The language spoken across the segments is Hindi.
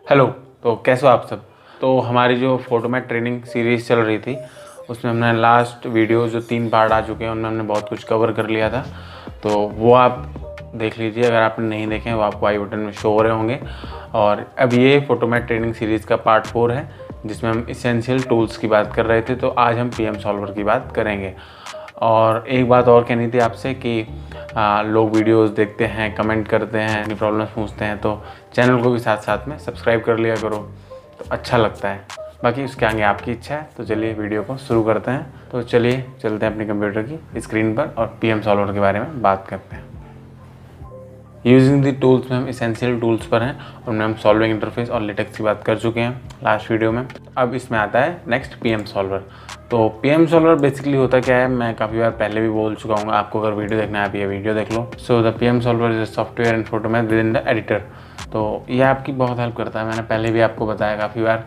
हेलो। तो कैसे हो आप सब। तो हमारी जो फोटोमैट ट्रेनिंग सीरीज़ चल रही थी उसमें हमने लास्ट वीडियो जो 3 पार्ट आ चुके हैं उनमें हमने बहुत कुछ कवर कर लिया था। तो वो आप देख लीजिए, अगर आपने नहीं देखे हैं वो आपको आई बटन में शो हो रहे होंगे। और अब ये फोटोमैट ट्रेनिंग सीरीज़ का पार्ट 4 है जिसमें हम इसेंशियल टूल्स की बात कर रहे थे। तो आज हम पीएम सॉल्वर की बात करेंगे। और एक बात और कहनी थी आपसे कि लोग वीडियोस देखते हैं, कमेंट करते हैं, अपनी प्रॉब्लम्स पूछते हैं, तो चैनल को भी साथ साथ में सब्सक्राइब कर लिया करो, तो अच्छा लगता है। बाकी उसके आगे आपकी इच्छा है। तो चलिए वीडियो को शुरू करते हैं। तो चलिए चलते हैं अपने कंप्यूटर की स्क्रीन पर और पीएम सॉल्वर के बारे में बात करते हैं। यूजिंग द टूल्स में हम इसेंशियल टूल्स पर हैं, उनमें हम सॉल्विंग इंटरफेस और लिटेक्स की बात कर चुके हैं लास्ट वीडियो में। अब इसमें आता है नेक्स्ट पीएम सॉल्वर। तो पीएम सॉल्वर बेसिकली होता क्या है, मैं काफ़ी बार पहले भी बोल चुका हूँ। आपको अगर वीडियो देखना है आप ये वीडियो देख लो। So the PM solver is a software and photomat with in the editor. तो ये आपकी बहुत हेल्प करता है। मैंने पहले भी आपको बताया काफ़ी बार,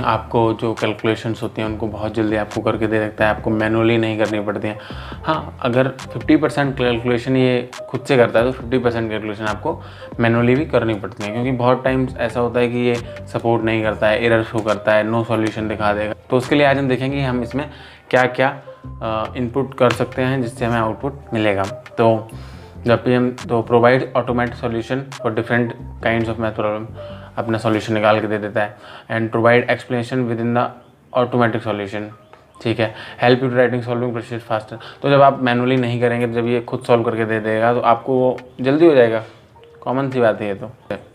आपको जो कैलकुलेशंस होती हैं उनको बहुत जल्दी आपको करके दे सकता है। आपको मैनुअली नहीं करनी पड़ती हैं। हाँ, अगर 50% कैलकुलेशन ये खुद से करता है तो 50% कैलकुलेशन आपको मैनुअली भी करनी पड़ती है, क्योंकि बहुत टाइम्स ऐसा होता है कि ये सपोर्ट नहीं करता है, एरर शो करता है, नो सॉल्यूशन दिखा देगा। तो उसके लिए आज हम देखेंगे हम इसमें क्या क्या इनपुट कर सकते हैं जिससे हमें आउटपुट मिलेगा। तो जब भी हम provide automatic solution for different kinds of math problem, अपना सॉल्यूशन निकाल के दे देता है। And provide explanation with in the automatic solution, ठीक है। Help you to writing solving process faster. तो जब आप मैनुअली नहीं करेंगे, जब ये खुद सॉल्व करके दे देगा तो आपको वो जल्दी हो जाएगा। कॉमन सी बात है ये।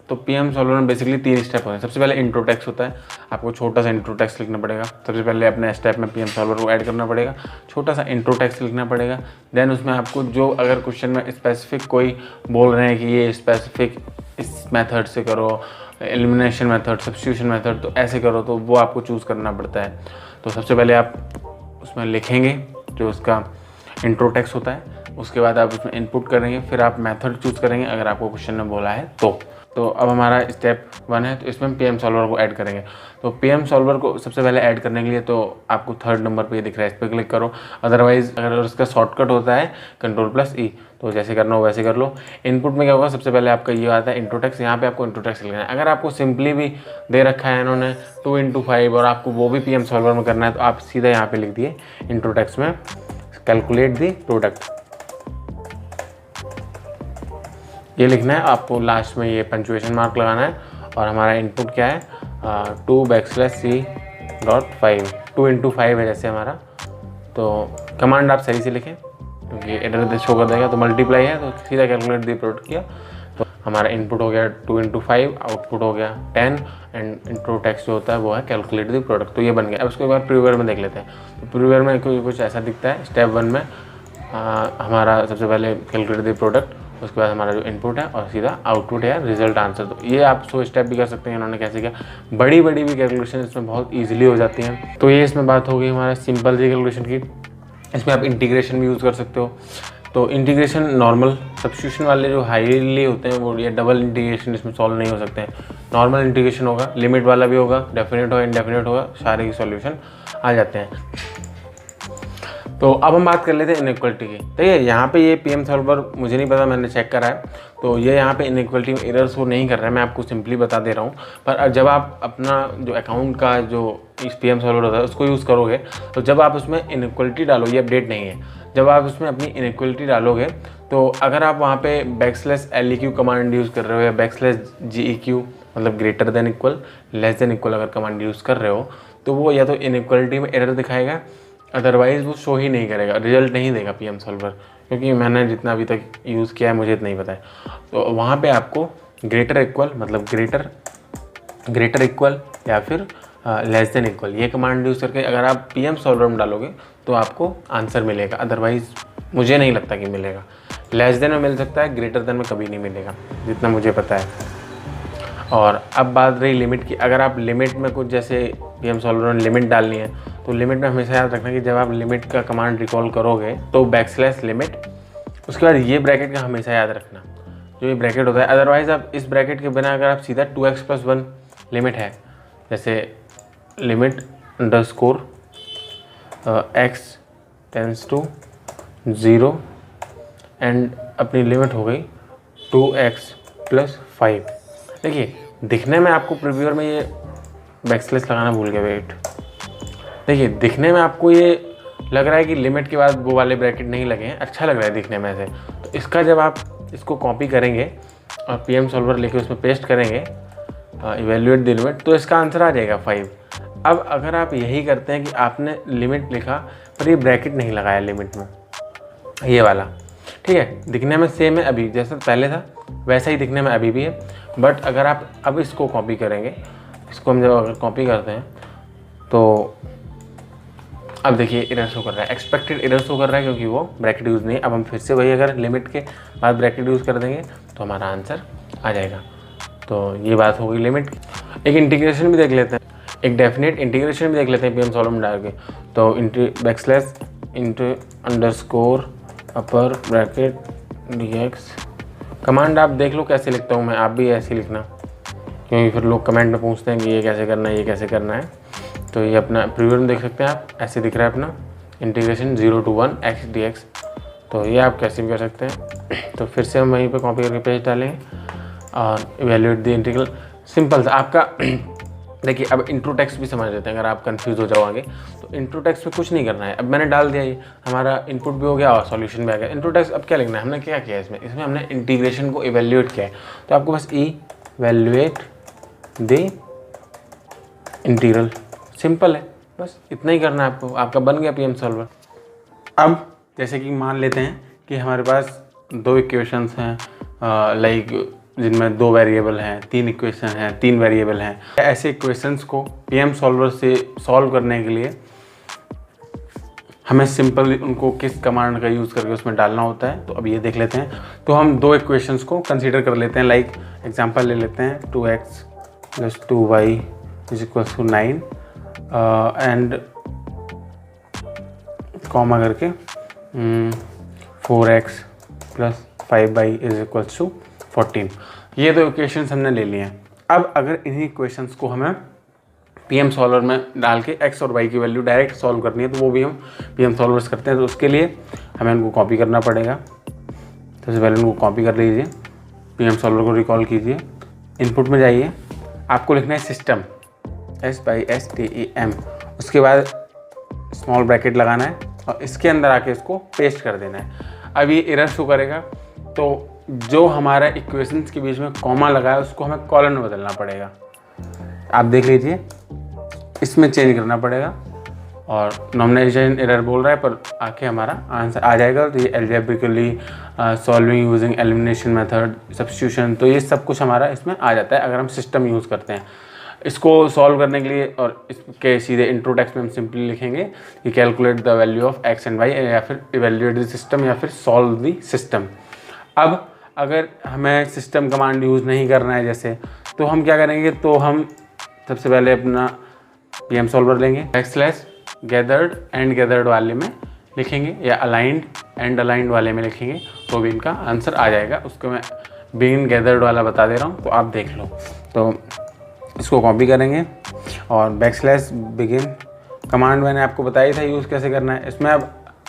तो पीएम सॉल्वर में बेसिकली 3 स्टेप होते हैं। सबसे पहले इंट्रो टेक्स्ट होता है। आपको छोटा सा इंट्रो टेक्स्ट लिखना पड़ेगा। सबसे पहले अपने स्टेप में पीएम सॉल्वर को ऐड करना पड़ेगा, छोटा सा इंट्रो टेक्स्ट लिखना पड़ेगा। देन उसमें आपको जो अगर क्वेश्चन में स्पेसिफिक कोई बोल रहे हैं कि ये स्पेसिफिक इस मेथड से करो, एलिमिनेशन मेथड, सब्स्टिट्यूशन मेथड, तो ऐसे करो, तो वो आपको चूज़ करना पड़ता है। तो सबसे पहले आप उसमें लिखेंगे जो उसका इंट्रो टेक्स्ट होता है, उसके बाद आप उसमें इनपुट करेंगे, फिर आप मेथड चूज़ करेंगे अगर आपको क्वेश्चन में बोला है तो अब हमारा स्टेप 1 है, तो इसमें हम पीएम सॉल्वर को ऐड करेंगे। तो पीएम सॉल्वर को सबसे पहले ऐड करने के लिए तो आपको 3rd नंबर पे ये दिख रहा है, इस पर क्लिक करो। अदरवाइज अगर उसका शॉर्टकट होता है Ctrl+E, तो जैसे करना हो वैसे कर लो। इनपुट में क्या होगा, सबसे पहले आपका ये आता है इंट्रो टेक्स्ट। यहाँ पे आपको इंट्रो टेक्स्ट लिखना है। अगर आपको सिंपली भी दे रखा है इन्होंने 2x5 और आपको वो भी पीएम सॉल्वर में करना है, तो आप सीधा यहाँ पे लिख दिए इंट्रो टेक्स्ट में कैलकुलेट द प्रोडक्ट, ये लिखना है। आपको लास्ट में ये पंचुएशन मार्क लगाना है। और हमारा इनपुट क्या है, 2\c.5, 2x5 है जैसे हमारा। तो कमांड आप सही से लिखें क्योंकि एरर शो कर देगा। तो मल्टीप्लाई है तो सीधा कैलकुलेट दी प्रोडक्ट किया। तो हमारा इनपुट हो गया 2x5, आउटपुट हो गया 10, एंड इंट्रो टेक्स्ट जो होता है वो है कैलकुलेट दी प्रोडक्ट। तो ये बन गया। अब उसके बाद प्रीव्यूअर में देख लेते हैं। तो प्रीव्यूअर में कुछ ऐसा दिखता है। स्टेप 1 में हमारा सबसे पहले कैलकुलेट दी प्रोडक्ट, उसके बाद हमारा जो इनपुट है और सीधा आउटपुट है रिजल्ट आंसर। तो ये आप 100 स्टेप भी कर सकते हैं। इन्होंने कैसे किया, बड़ी बड़ी भी कैलकुलेशन इसमें बहुत इजीली हो जाती हैं। तो ये इसमें बात हो गई हमारा सिंपल सी कैलकुलेशन की। इसमें आप इंटीग्रेशन भी यूज़ कर सकते हो। तो इंटीग्रेशन नॉर्मल, सब्स्टिट्यूशन वाले जो हाईली होते हैं वो, ये डबल इंटीग्रेशन इसमें सॉल्व नहीं हो सकते हैं। नॉर्मल इंटीग्रेशन होगा, लिमिट वाला भी होगा, डेफिनेट होगा, इनडेफिनेट होगा, सारे की सॉल्यूशन आ जाते हैं। तो अब हम बात कर लेते हैं इनइक्वलिटी की। तो यहाँ पे ये पीएम सॉल्वर मुझे नहीं पता, मैंने चेक करा है तो ये यहाँ पे इनइक्वलिटी में एरर शो नहीं कर रहा है। मैं आपको सिंपली बता दे रहा हूँ। पर जब आप अपना जो अकाउंट का जो इस पीएम सॉल्वर होता है उसको यूज़ करोगे, तो जब आप उसमें इनइक्वलिटी डालो, ये अपडेट नहीं है, जब आप उसमें अपनी इनइक्वलिटी डालोगे तो अगर आप वहाँ पे \leq कमांड यूज़ कर रहे हो या \geq मतलब greater than equal, less than equal अगर कमांड यूज़ कर रहे हो, तो वो या तो इनइक्वलिटी में एरर दिखाएगा, अदरवाइज़ वो शो ही नहीं करेगा, रिजल्ट नहीं देगा पीएम सॉल्वर। क्योंकि मैंने जितना अभी तक यूज़ किया है मुझे इतना ही पता है। तो वहाँ पे आपको ग्रेटर इक्वल मतलब ग्रेटर इक्वल या फिर लेस देन इक्वल ये कमांड यूज़ करके अगर आप पीएम सॉल्वर में डालोगे तो आपको आंसर मिलेगा। अदरवाइज़ मुझे नहीं लगता कि मिलेगा। लेस देन में मिल सकता है, ग्रेटर देन में कभी नहीं मिलेगा जितना मुझे पता है। और अब बात रही लिमिट की। अगर आप लिमिट में कुछ जैसे पीएम सॉल्वर में लिमिट डालनी है, तो लिमिट में हमेशा याद रखना कि जब आप लिमिट का कमांड रिकॉल करोगे तो \limit, उसके बाद ये ब्रैकेट का हमेशा याद रखना, जो ये ब्रैकेट होता है। अदरवाइज़ आप इस ब्रैकेट के बिना अगर आप सीधा 2x+1 लिमिट है, जैसे limit _ x tends to 0 and अपनी लिमिट हो गई 2x+5। देखिए दिखने में आपको प्रीव्यूअर में ये बैकस्लैश लगाना भूल गया, वेट, देखिए दिखने में आपको ये लग रहा है कि लिमिट के बाद वो वाले ब्रैकेट नहीं लगे हैं, अच्छा लग रहा है दिखने में ऐसे। तो इसका जब आप इसको कॉपी करेंगे और पीएम सॉल्वर लेके उसमें पेस्ट करेंगे इवेल्युएट द लिमिट, तो इसका आंसर आ जाएगा 5। अब अगर आप यही करते हैं कि आपने लिमिट लिखा पर ये ब्रैकेट नहीं लगाया लिमिट में, ये वाला, ठीक है, दिखने में सेम है अभी जैसा पहले था वैसा ही दिखने में अभी भी है, बट अगर आप अब इसको कॉपी करेंगे, इसको हम जब अगर कॉपी करते हैं तो अब देखिए एरर शो कर रहा है, एक्सपेक्टेड एरर शो कर रहा है क्योंकि वो ब्रैकेट यूज़ नहीं है। अब हम फिर से वही अगर लिमिट के बाद ब्रैकेट यूज़ कर देंगे तो हमारा आंसर आ जाएगा। तो ये बात होगी लिमिट की। एक इंटीग्रेशन भी देख लेते हैं, एक डेफिनेट इंटीग्रेशन भी देख लेते हैं पीएम सॉल्वर में डाल के। तो बैकस्लैश इंटू अंडरस्कोर अपर ब्रैकेट dx, कमांड आप देख लो कैसे लिखता हूँ मैं, आप भी ऐसे लिखना, क्योंकि फिर लोग कमेंट में पूछते हैं कि ये कैसे करना है, ये कैसे करना है। तो ये अपना प्रीव्यू में देख सकते हैं आप, ऐसे दिख रहा है अपना इंटीग्रेशन 0 to 1 x dx। तो ये आप कैसे भी कर सकते हैं। तो फिर से हम वहीं पे कॉपी करके पेज डालेंगे और इवैल्यूएट द इंटीग्रल, सिंपल था आपका। देखिए अब इंट्रो टेक्स्ट भी समझ लेते हैं, अगर आप कंफ्यूज हो जाओगे तो इंट्रो टेक्स्ट में कुछ नहीं करना है। अब मैंने डाल दिया, ये हमारा इनपुट भी हो गया और सॉल्यूशन भी आ गया। इंट्रो टेक्स्ट अब क्या लिखना है, हमने क्या किया इसमें हमने इंटीग्रेशन को इवैल्यूएट किया है। तो आपको बस इवैल्यूएट द इंटीग्रल, सिंपल है, बस इतना ही करना है आपको, आपका बन गया पीएम सॉल्वर। अब जैसे कि मान लेते हैं कि हमारे पास 2 इक्वेशंस हैं, लाइक जिनमें 2 वेरिएबल हैं, 3 इक्वेशन हैं, 3 वेरिएबल हैं। ऐसे इक्वेशंस को पीएम सॉल्वर से सॉल्व करने के लिए हमें सिंपल उनको किस कमांड का यूज़ करके उसमें डालना होता है, तो अब ये देख लेते हैं। तो हम 2 इक्वेशंस को कंसीडर कर लेते हैं, लाइक एग्जांपल ले लेते हैं 2x + 2y = 9 एंड कॉमा करके 4x + 5y = 14। ये 2 इक्वेशंस हमने ले लिए हैं। अब अगर इन्हीं इक्वेशंस को हमें पीएम सॉल्वर में डाल के x और y की वैल्यू डायरेक्ट सॉल्व करनी है, तो वो भी हम पीएम सॉल्वर्स करते हैं। तो उसके लिए हमें उनको कॉपी करना पड़ेगा। तो सबसे पहले उनको कॉपी कर लीजिए, पीएम सॉल्वर को रिकॉल कीजिए, इनपुट में जाइए, आपको लिखना है सिस्टम SYSTEM, उसके बाद स्मॉल ब्रैकेट लगाना है और इसके अंदर आके इसको पेस्ट कर देना है। अब ये एरर शो करेगा, तो जो हमारा इक्वेशंस के बीच में कॉमा लगा है उसको हमें कॉलन में बदलना पड़ेगा। आप देख लीजिए, इसमें चेंज करना पड़ेगा और नॉर्मलाइजेशन एरर बोल रहा है पर आके हमारा आंसर आ जाएगा। तो ये algebraically solving using elimination method, substitution, तो ये सब कुछ हमारा इसमें आ जाता है अगर हम सिस्टम यूज़ करते हैं। इसको सॉल्व करने के लिए और इसके सीधे इंट्रो टेक्स्ट में हम सिंपली लिखेंगे कि calculate the value of x and y, या फिर इवैल्यूएट द सिस्टम, या फिर सॉल्व द सिस्टम। अब अगर हमें सिस्टम कमांड यूज़ नहीं करना है जैसे, तो हम क्या करेंगे, तो हम सबसे पहले अपना पीएम सॉल्वर लेंगे, बैकस्लैश गैदर्ड एंड गैदर्ड वाले में लिखेंगे या अलाइंड एंड अलाइंड वाले में लिखेंगे, तो भी इनका आंसर आ जाएगा। उसको मैं बिगिन गैदर्ड वाला बता दे रहा हूँ, तो आप देख लो। तो इसको कॉपी करेंगे और बैकस्लैश बिगिन कमांड मैंने आपको बताया था यूज़ कैसे करना है। इसमें अब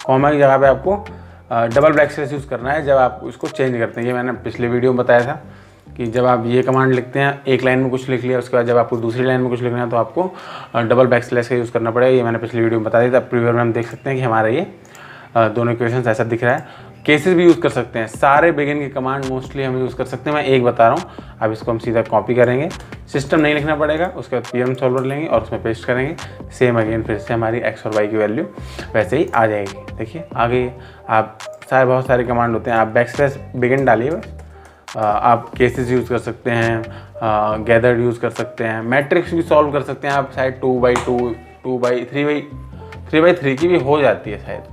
कॉमा की जगह पे आपको डबल बैकस्लैश यूज़ करना है जब आप इसको चेंज करते हैं। ये मैंने पिछले वीडियो में बताया था कि जब आप ये कमांड लिखते हैं, एक लाइन में कुछ लिख लिया, उसके बाद जब आपको दूसरी लाइन में कुछ लिखना है तो आपको डबल बैकस्लैश का यूज़ करना पड़ेगा। ये मैंने पिछली वीडियो में बता दिया था। प्रीव्यू में हम देख सकते हैं कि हमारा ये दोनों इक्वेशंस ऐसा दिख रहा है। केसेस भी यूज़ कर सकते हैं, सारे बिगिन के कमांड मोस्टली हम यूज़ कर सकते हैं, मैं एक बता रहा हूँ। अब इसको हम सीधा कॉपी करेंगे, सिस्टम नहीं लिखना पड़ेगा, उसके बाद पीएम सॉल्वर लेंगे और उसमें पेस्ट करेंगे। सेम अगेन फिर से हमारी x और y की वैल्यू वैसे ही आ जाएगी। देखिए आ गई। आप बहुत सारे कमांड होते हैं, आप बैकस्लैश बिगिन डालिए बस। आप केसेस यूज़ कर सकते हैं, गैदर्ड यूज़ कर सकते हैं, मैट्रिक्स भी सॉल्व कर सकते हैं आप, शायद 2x2, 3x3 की भी हो जाती है शायद,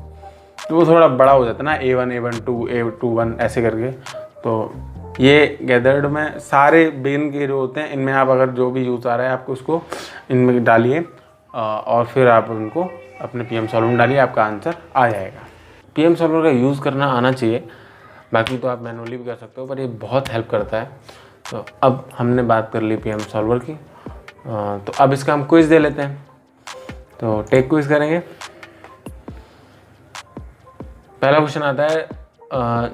तो वो थोड़ा बड़ा हो जाता है ना, A1 A1 2 A21 ऐसे करके। तो ये गैदर्ड में सारे बिगिन के जो होते हैं, इनमें आप अगर जो भी यूज़ आ रहा है आपको उसको इनमें डालिए और फिर आप उनको अपने पीएम सॉल्वर में डालिए, आपका आंसर आ जाएगा। पीएम सॉल्वर का यूज़ करना आना चाहिए, बाकी तो आप मैनुअली भी कर सकते हो, पर ये बहुत हेल्प करता है। तो अब हमने बात कर ली पीएम सॉल्वर की, तो अब इसका हम क्विज़ दे लेते हैं। तो टेक क्विज़ करेंगे। पहला क्वेश्चन आता है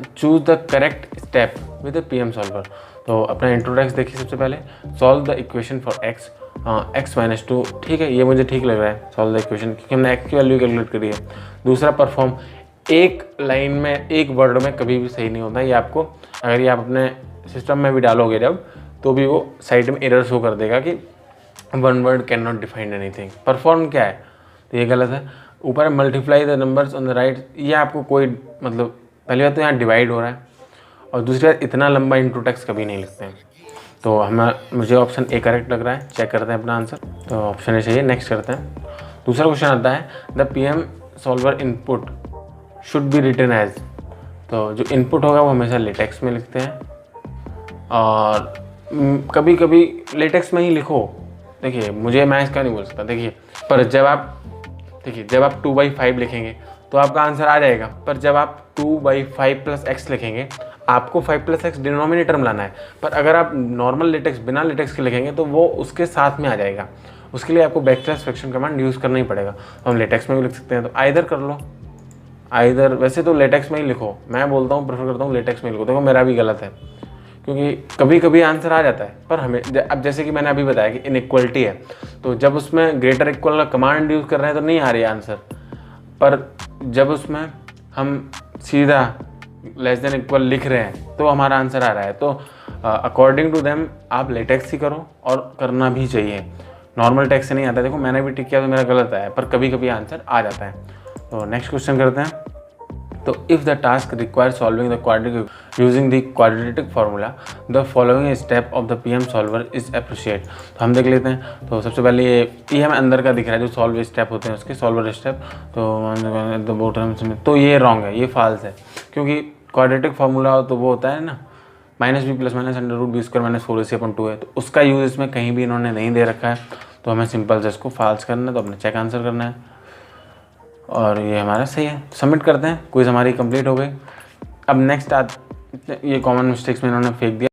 choose the correct step with the PM solver. तो तो अपना इंट्रोडक्स देखिए सबसे पहले। Solve the equation for x, x minus 2, ठीक है, ये मुझे ठीक लग रहा है, सॉल्व द इक्वेशन, क्योंकि हमने एक्स की वैल्यू कैलकुलेट करी है। दूसरा परफॉर्म, एक लाइन में एक वर्ड में कभी भी सही नहीं होता, ये आपको अगर ये आप अपने सिस्टम में भी डालोगे जब, तो भी वो साइड में एरर शो कर देगा कि one word can not define anything. Perform क्या है, तो ये गलत है। ऊपर multiply the numbers on the right, ये आपको कोई मतलब, पहली बात तो यहाँ डिवाइड हो रहा है, और दूसरी बात इतना लंबा इंटू टेक्स्ट कभी नहीं लिखते हैं। तो मुझे ऑप्शन ए करेक्ट लग रहा है। चेक करते हैं अपना आंसर, तो ऑप्शन ए चाहिए। नेक्स्ट करते हैं। दूसरा क्वेश्चन आता है the PM solver input should be written as, तो जो इनपुट होगा वो हमेशा लेटेक्स में लिखते हैं, और कभी कभी लेटेक्स में ही लिखो। देखिए मुझे मैं इसका नहीं बोल सकता, देखिए पर जब आप 2/5 लिखेंगे तो आपका आंसर आ जाएगा, पर जब आप 2/5 + x लिखेंगे आपको 5 + x डिनोमिनेटर में लाना है। पर अगर आप नॉर्मल लेटेक्स बिना लेटेक्स के लिखेंगे तो वो उसके साथ में आ जाएगा, उसके लिए आपको बैकस्लैश फ्रैक्शन कमांड यूज़ करना ही पड़ेगा। तो हम लेटेक्स में भी लिख सकते हैं, तो आइदर कर लो, आइदर। वैसे तो लेटेक्स में ही लिखो, मैं बोलता हूँ प्रेफर करता हूँ लेटेक्स में लिखो। देखो मेरा भी गलत है, क्योंकि कभी कभी आंसर आ जाता है, पर हमें अब जैसे कि मैंने अभी बताया कि इनइक्वलिटी है, तो जब उसमें ग्रेटर इक्वल का कमांड यूज़ कर रहे हैं तो नहीं आ रही आंसर, पर जब उसमें हम सीधा लेस देन इक्वल लिख रहे हैं तो हमारा आंसर आ रहा है। तो अकॉर्डिंग टू देम आप लेटेक्स ही करो, और करना भी चाहिए। नॉर्मल टेक्स्ट से नहीं आता। देखो मैंने भी टिक किया तो मेरा गलत है, पर कभी कभी आंसर आ जाता है। तो नेक्स्ट क्वेश्चन करते हैं। तो if the task require solving the quadratic using the quadratic formula, the following step of the PM solver is appreciate. तो हम देख लेते हैं। तो सबसे पहले ये हमें अंदर का दिख रहा है, जो सॉल्व स्टेप होते हैं उसके, सॉल्वर स्टेप। तो बोटम में तो ये रॉन्ग है, ये फॉल्स है, क्योंकि क्वाड्रेटिक फार्मूला तो वो होता है ना, -b + -√b² - 4ac/2 है, तो उसका यूज़ इसमें कहीं भी इन्होंने नहीं दे रखा है। तो हमें सिंपल से इसको फॉल्स करना है, तो अपने चेक आंसर करना है, और ये हमारा सही है। सबमिट करते हैं, क्विज हमारी कंप्लीट हो गई। अब नेक्स्ट ये कॉमन मिस्टेक्स में इन्होंने फेंक दिया,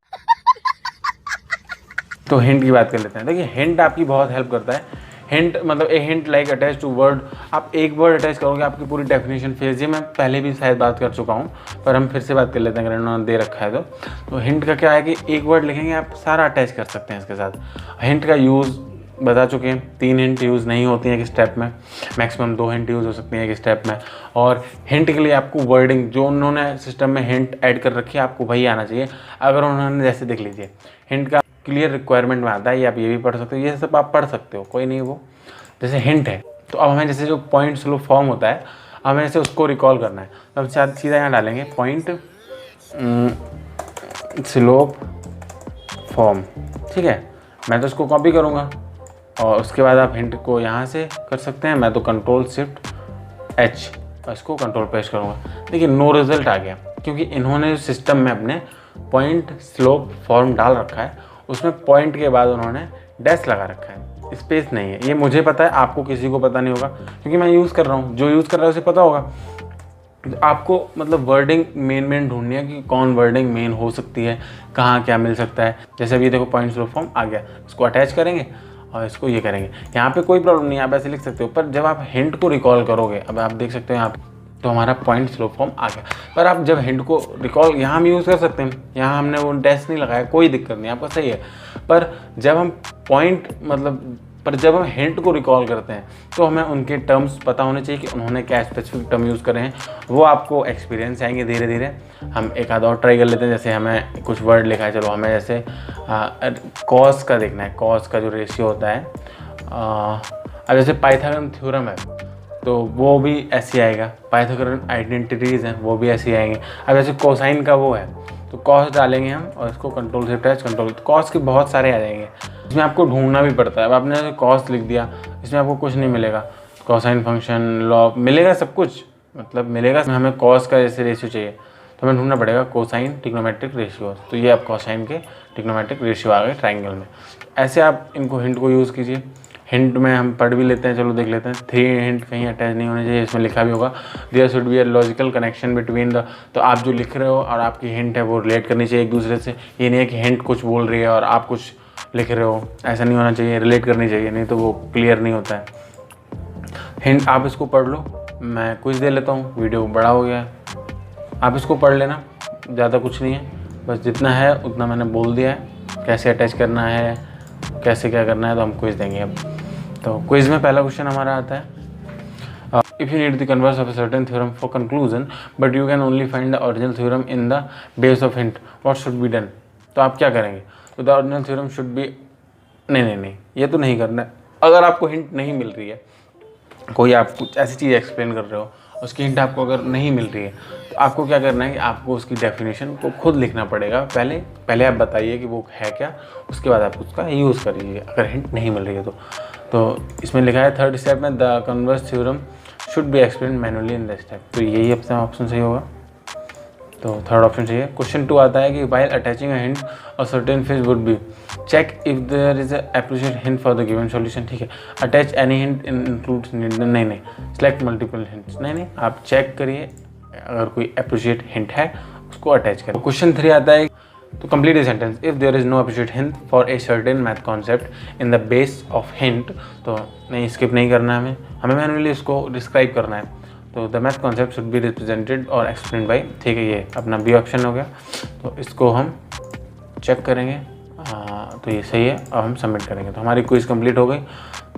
तो हिंट की बात कर लेते हैं। देखिए हिंट आपकी बहुत हेल्प करता है। हिंट मतलब a hint like attach to word, आप एक वर्ड अटैच करोगे आपकी पूरी डेफिनेशन फेज। ये मैं पहले भी शायद बात कर चुका हूँ, पर हम फिर से बात कर लेते हैं अगर इन्होंने दे रखा है तो हिंट का क्या है कि एक वर्ड लिखेंगे आप सारा अटैच कर सकते हैं इसके साथ। हिंट का यूज़ बता चुके हैं, 3 हिंट यूज़ नहीं होती हैं एक स्टेप में, मैक्सिमम 2 हिंट यूज़ हो सकती हैं एक स्टेप में। और हिंट के लिए आपको वर्डिंग जो उन्होंने सिस्टम में हिंट ऐड कर रखी है आपको वही आना चाहिए। अगर उन्होंने जैसे देख लीजिए हिंट का क्लियर रिक्वायरमेंट में आता है, ये आप ये भी पढ़ सकते हो, ये सब आप पढ़ सकते हो, कोई नहीं। वो जैसे हिंट है तो अब हमें जैसे जो पॉइंट स्लोप फॉर्म होता है हमें जैसे उसको रिकॉल करना है, तो हम सीधा यहाँ डालेंगे पॉइंट स्लोप फॉर्म, ठीक है। मैं तो उसको कॉपी करूँगा, और उसके बाद आप हिंट को यहाँ से कर सकते हैं। मैं तो Ctrl+Shift+H और इसको कंट्रोल पेस्ट करूँगा। देखिए नो रिजल्ट आ गया, क्योंकि इन्होंने जो सिस्टम में अपने पॉइंट स्लोप फॉर्म डाल रखा है उसमें पॉइंट के बाद उन्होंने डैश लगा रखा है, स्पेस नहीं है। ये मुझे पता है, आपको किसी को पता नहीं होगा, क्योंकि मैं यूज़ कर रहा हूँ। जो यूज़ कर रहा है उसे पता होगा। तो आपको मतलब वर्डिंग मेन ढूंढनी है कि कौन वर्डिंग मेन हो सकती है, कहाँ क्या मिल सकता है। जैसे अभी देखो पॉइंट स्लोप फॉर्म आ गया, इसको अटैच करेंगे और इसको ये करेंगे। यहाँ पे कोई प्रॉब्लम नहीं है, आप ऐसे लिख सकते हो। पर जब आप हिंट को रिकॉल करोगे, अब आप देख सकते हो यहाँ पे, तो हमारा पॉइंट स्लोप फॉर्म आ गया। पर आप जब हिंट को रिकॉल यहाँ हम यूज़ कर सकते हैं, यहाँ हमने वो डैश नहीं लगाया, कोई दिक्कत नहीं, आपका सही है। पर जब हम जब हम हिंट को रिकॉल करते हैं तो हमें उनके टर्म्स पता होने चाहिए कि उन्होंने क्या स्पेसिफिक टर्म यूज़ करे हैं। वो आपको एक्सपीरियंस आएंगे धीरे धीरे। हम एक आध और ट्राई कर लेते हैं। जैसे हमें कुछ वर्ड लिखा है, चलो हमें जैसे कॉस का देखना है, कॉस का जो रेशियो होता है। अब जैसे पाइथागोरन थ्योरम है तो वो भी ऐसे आएगा, पाइथागोरन आइडेंटिटीज़ हैं वो भी ऐसे आएंगे। अब जैसे कोसाइन का वो है तो कॉस डालेंगे हम और इसको Ctrl+Shift+H कॉस के बहुत सारे आ जाएंगे। इसमें आपको ढूंढना भी पड़ता है। अब आपने कॉस लिख दिया, इसमें आपको कुछ नहीं मिलेगा। कोसाइन फंक्शन लॉग मिलेगा, सब कुछ मतलब मिलेगा। हमें कॉस का जैसे रेशियो चाहिए तो हमें ढूंढना पड़ेगा कोसाइन ट्रिग्नोमेट्रिक रेशियो। तो ये आप कोसाइन के ट्रिग्नोमेट्रिक रेशियो आ गए ट्राइंगल में। ऐसे आप इनको हिंट को यूज़ कीजिए। हिंट में हम पढ़ भी लेते हैं, चलो देख लेते हैं। 3 हिंट कहीं अटैच नहीं होने चाहिए, इसमें लिखा भी होगा there should be a logical connection between the. तो आप जो लिख रहे हो और आपकी हिंट है वो रिलेट करनी चाहिए एक दूसरे से। ये नहीं है कि हिंट कुछ बोल रही है और आप कुछ लिख रहे हो, ऐसा नहीं होना चाहिए, रिलेट करनी चाहिए, नहीं तो वो क्लियर नहीं होता है। हिंट आप इसको पढ़ लो, मैं कुछ दे लेता हूँ, वीडियो बड़ा हो गया है, आप इसको पढ़ लेना, ज़्यादा कुछ नहीं है। बस जितना है उतना मैंने बोल दिया है, कैसे अटैच करना है, कैसे क्या करना है, तो हम क्विज़ देंगे अब। तो क्विज़ में पहला क्वेश्चन हमारा आता है, if you need the converse of a certain theorem for conclusion but you can only find the original theorem in the base of hint, what should be done. तो आप क्या करेंगे, तो the original theorem should be, नहीं ये तो नहीं करना है। अगर आपको हिंट नहीं मिल रही है, कोई आप कुछ ऐसी चीज़ एक्सप्लेन कर रहे हो, उसकी हिंट आपको अगर नहीं मिल रही है, तो आपको क्या करना है कि आपको उसकी डेफिनेशन को खुद लिखना पड़ेगा। पहले आप बताइए कि वो है क्या, उसके बाद आप उसका यूज़ करिए अगर हिंट नहीं मिल रही है तो इसमें लिखा है थर्ड स्टेप में the converse theorem should be explain manually in the step. तो यही अपना ऑप्शन सही होगा, तो थर्ड ऑप्शन सही है। क्वेश्चन 2 आता है कि वाइल अटैचिंग अ हिंट और certain phase would be check if there is appropriate hint for the given solution. ठीक है, अटैच एनी हिंट इंक्लूड्स, नहीं, सेलेक्ट मल्टीपल हिंट्स, नहीं, आप चेक करिए अगर कोई एप्रोप्रिएट हिंट है उसको अटैच करें। क्वेश्चन 3 आता है, तो complete a sentence if there is no appropriate hint for a certain math concept in the base of hint. तो नहीं, स्किप नहीं करना है, हमें मैनुअली इसको डिस्क्राइब करना है। तो the math concept should be represented और एक्सप्लेन बाई, ठीक है, ये अपना बी ऑप्शन हो गया। तो इसको हम चेक करेंगे, तो ये सही है, अब हम सबमिट करेंगे। तो हमारी क्विज़ कंप्लीट हो गई।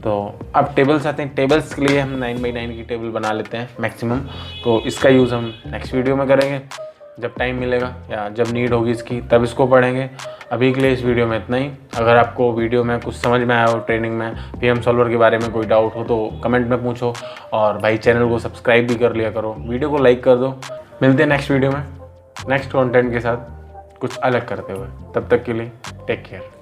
तो अब टेबल्स आते हैं, टेबल्स के लिए हम 9x9 की टेबल बना लेते हैं मैक्सिमम। तो इसका यूज़ हम नेक्स्ट वीडियो में करेंगे, जब टाइम मिलेगा या जब नीड होगी इसकी तब इसको पढ़ेंगे। अभी के लिए इस वीडियो में इतना ही। अगर आपको वीडियो में कुछ समझ में आया हो, ट्रेनिंग में पीएम सॉल्वर के बारे में कोई डाउट हो, तो कमेंट में पूछो। और भाई चैनल को सब्सक्राइब भी कर लिया करो, वीडियो को लाइक कर दो। मिलते हैं नेक्स्ट वीडियो में नेक्स्ट कंटेंट के साथ, कुछ अलग करते हुए। तब तक के लिए टेक केयर।